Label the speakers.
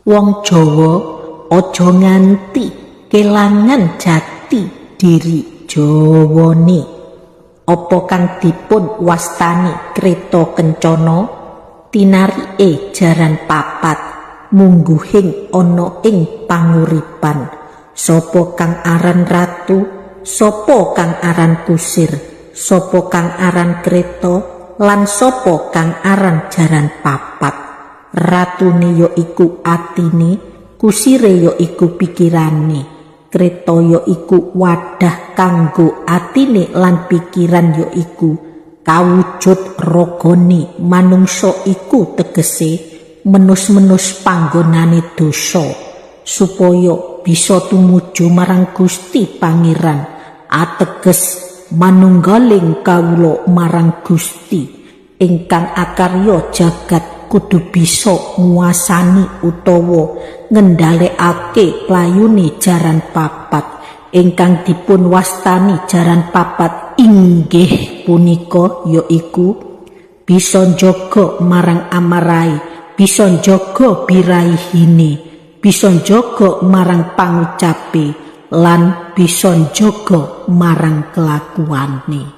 Speaker 1: Wong Jawa aja nganti kelangan jati diri Jawane. Apa kang dipun wastani Kreta Kencana tinarike jaran papat mungguhing ana ing panguripan. Sapa kang aran ratu, sapa kang aran kusir, sapa kang aran Kreta, lan sapa kang aran jaran papat. Ratune ya iku atine, kusire ya iku pikirane, Kreta ya iku wadah kanggo atine lan pikiran ya iku kawujud ragane. Manungsa iku tegese menus-menus panggonane dosa supaya bisa tumuju marang Gusti Pangeran, ateges manunggaling kawula marang Gusti ingkang akarya jagat kudu bisa nguasani utawa ngendhalekake playune jaran papat ingkang dipun wastani jaran papat inggih punika yaiku bisa njaga marang amarai, bisa njaga birahine, bisa njaga marang pangucape, lan bisa njaga marang kelakuane.